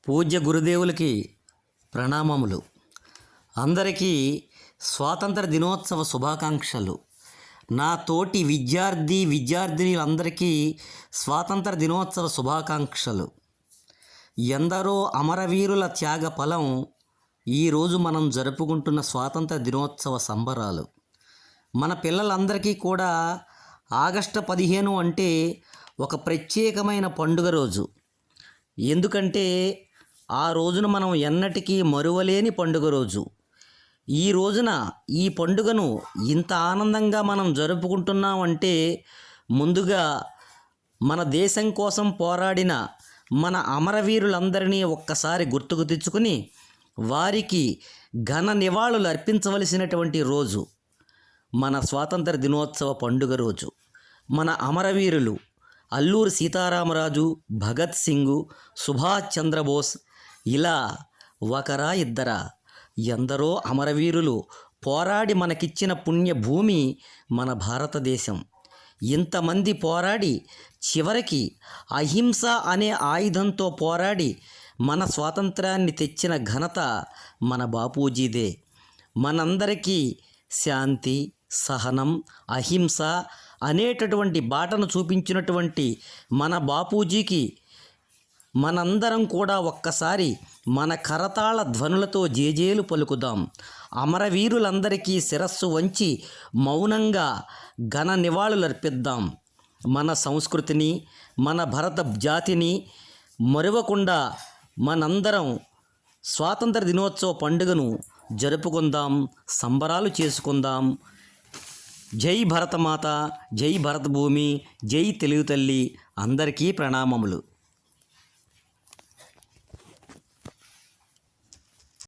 పూజ్య గురుదేవులకి ప్రణామములు. అందరికీ స్వాతంత్ర దినోత్సవ శుభాకాంక్షలు. నా తోటి విద్యార్థినులందరికీ స్వాతంత్ర దినోత్సవ శుభాకాంక్షలు. ఎందరో అమరవీరుల త్యాగ ఫలం ఈరోజు మనం జరుపుకుంటున్న స్వాతంత్ర దినోత్సవ సంబరాలు. మన పిల్లలందరికీ కూడా ఆగస్టు 15 అంటే ఒక ప్రత్యేకమైన పండుగ రోజు. ఎందుకంటే ఆ రోజున మనం ఎన్నటికీ మరువలేని పండుగ రోజు. ఈ రోజున ఈ పండుగను ఇంత ఆనందంగా మనం జరుపుకుంటున్నామంటే ముందుగా మన దేశం కోసం పోరాడిన మన అమరవీరులందరినీ ఒక్కసారి గుర్తుకు తెచ్చుకుని వారికి ఘన నివాళులు అర్పించవలసినటువంటి రోజు మన స్వాతంత్ర దినోత్సవ పండుగ రోజు. మన అమరవీరులు అల్లూరి సీతారామరాజు, భగత్ సింగ్, సుభాష్ చంద్రబోస్, ఇలా ఒకరా ఇద్దరా ఎందరో అమరవీరులు పోరాడి మనకిచ్చిన పుణ్యభూమి మన భారతదేశం. ఇంతమంది పోరాడి చివరికి అహింస అనే ఆయుధంతో పోరాడి మన స్వాతంత్రాన్ని తెచ్చిన ఘనత మన బాపూజీదే. మనందరికీ శాంతి, సహనం, అహింస అనేటటువంటి బాటను చూపించినటువంటి మన బాపూజీకి మనందరం కూడా ఒక్కసారి మన కరతాళ ధ్వనులతో జేజేలు పలుకుదాం. అమరవీరులందరికీ శిరస్సు వంచి మౌనంగా ఘన నివాళులర్పిద్దాం. మన సంస్కృతిని, మన భరత జాతిని మరువకుండా మనందరం స్వాతంత్ర దినోత్సవ పండుగను జరుపుకుందాం, సంబరాలు చేసుకుందాం. జై భరతమాత, జై భరతభూమి, జై తెలుగు తల్లి. అందరికీ ప్రణామములు.